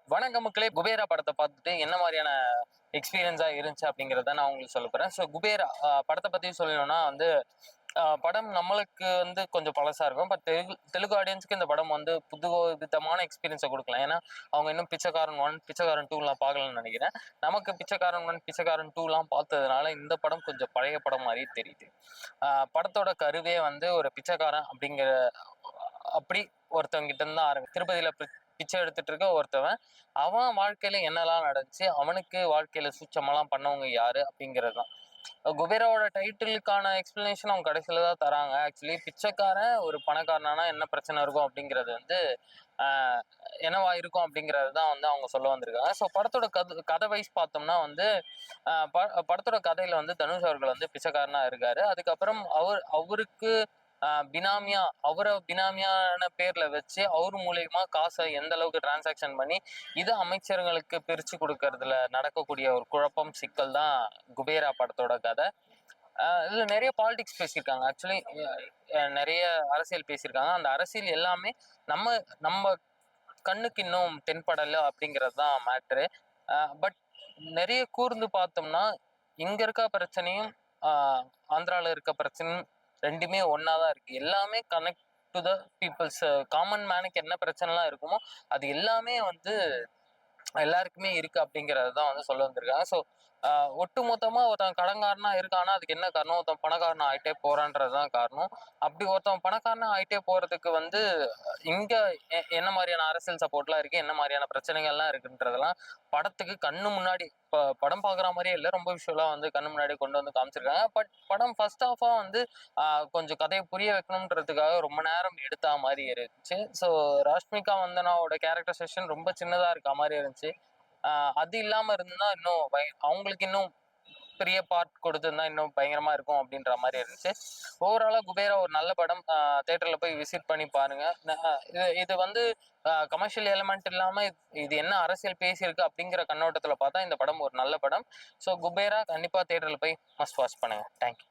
வணக்கம் மக்களே. குபேரா படத்தை பார்த்துட்டு என்ன மாதிரியான எக்ஸ்பீரியன்ஸா இருந்துச்சு அப்படிங்கிறத நான் உங்களுக்கு சொல்ல போறேன். ஸோ குபேரா படத்தை பத்தி சொல்லணும்னா வந்து படம் நம்மளுக்கு வந்து கொஞ்சம் பழசா இருக்கும். பட் தெலுங்கு ஆடியன்ஸ்க்கு இந்த படம் வந்து புது விதமான எக்ஸ்பீரியன்ஸை கொடுக்கலாம். ஏன்னா அவங்க இன்னும் பிச்சைக்காரன் 1, பிச்சைக்காரன் 2லாம் பார்க்கலன்னு நினைக்கிறேன். நமக்கு பிச்சைக்காரன் 1, பிச்சைக்காரன் 2லாம் பார்த்ததுனால இந்த படம் கொஞ்சம் பழைய படம் மாதிரி தெரியுது. படத்தோட கருவே வந்து ஒரு பிச்சைக்காரன் அப்படிங்கிற அப்படி ஒருத்தவங்கிட்ட இருந்து தான் திருப்பதியில பிச்சை எடுத்துட்டு இருக்க ஒருத்தவன், அவன் வாழ்க்கையில என்னெல்லாம் நடந்துச்சு, அவனுக்கு வாழ்க்கையில சூட்சமெல்லாம் பண்ணவங்க யாரு அப்படிங்கிறது தான். குபேராவோட டைட்டிலுக்கான எக்ஸ்பிளனேஷன் அவங்க கடைசியில தான் தராங்க. ஆக்சுவலி பிச்சைக்காரன் ஒரு பணக்காரனானா என்ன பிரச்சனை இருக்கும் அப்படிங்கிறது வந்து ஆஹ் என்னவா இருக்கும் அப்படிங்கிறது தான் வந்து அவங்க சொல்ல வந்திருக்காங்க. ஸோ படத்தோட கதை வைஸ் பார்த்தோம்னா வந்து படத்தோட கதையில வந்து தனுஷ் அவர்கள் வந்து பிச்சைக்காரனா இருக்காரு. அதுக்கப்புறம் அவருக்கு பினாமியா அவரை பினாமியான பேர்ல வச்சு அவர் மூலியமா காசை எந்த அளவுக்கு டிரான்சாக்ஷன் பண்ணி இது அமைச்சர்களுக்கு பிரிச்சு கொடுக்கறதுல நடக்கக்கூடிய ஒரு குழப்பம் சிக்கல் தான் குபேரா படத்தோட கதை. இதுல நிறைய பாலிடிக்ஸ் பேசியிருக்காங்க. ஆக்சுவலி நிறைய அரசியல் பேசியிருக்காங்க. அந்த அரசியல் எல்லாமே நம்ம நம்ம கண்ணுக்கு இன்னும் தென்படலை அப்படிங்கிறது தான் மேட்ரு. பட் நிறைய கூர்ந்து பார்த்தோம்னா இங்க இருக்க பிரச்சனையும் ஆந்திரால இருக்க பிரச்சனையும் ரெண்டுமே ஒன்னா தான் இருக்கு. எல்லாமே connect to the peoples. Common மேனுக்கு என்ன பிரச்சனைலாம் இருக்குமோ அது எல்லாமே வந்து எல்லாருக்குமே இருக்கு அப்படிங்கறது தான் வந்து சொல்ல வந்திருக்காங்க. ஸோ ஒட்டு மொத்தமா ஒருத்தன் கடன்காரனா இருக்கானா அதுக்கு என்ன காரணம்? ஒருத்தன் பணக்காரனா ஆயிட்டே போறான்றதுதான் காரணம். அப்படி ஒருத்தன் பணக்காரனா ஆயிட்டே போறதுக்கு வந்து இங்க என்ன மாதிரியான அரசியல் சப்போர்ட்லாம் இருக்கு, என்ன மாதிரியான பிரச்சனைகள்லாம் இருக்குன்றதெல்லாம் படத்துக்கு கண்ணு முன்னாடி படம் பாக்குற மாதிரியே இல்லை, ரொம்ப விஷுவலா வந்து கண்ணு முன்னாடி கொண்டு வந்து காமிச்சிருக்காங்க. பட் படம் ஃபர்ஸ்ட் ஹாஃபா வந்து கொஞ்சம் கதையை புரிய வைக்கணுன்றதுக்காக ரொம்ப நேரம் எடுத்த மாதிரி இருந்துச்சு. ஸோ ராஷ்மிகா மந்தனாவோட கேரக்டரைசேஷன் ரொம்ப சின்னதா இருக்க மாதிரி இருந்துச்சு. அது இல்லாம இருந்தா இன்னும் அவங்களுக்கு இன்னும் பெரிய பார்ட் கொடுத்திருந்தா இன்னும் பயங்கரமா இருக்கும் அப்படின்ற மாதிரி இருந்துச்சு. ஓவராலா குபேரா ஒரு நல்ல படம். தியேட்டர்ல போய் விசிட் பண்ணி பாருங்க. இது வந்து கமர்ஷியல் எலிமெண்ட் இல்லாம இது என்ன அரசியல் பேசியிருக்கு அப்படிங்கிற கண்ணோட்டத்துல பார்த்தா இந்த படம் ஒரு நல்ல படம். ஸோ குபேரா கண்டிப்பா தியேட்டர்ல போய் மஸ்ட் வாட்ச் பண்ணுங்க. தேங்க்யூ.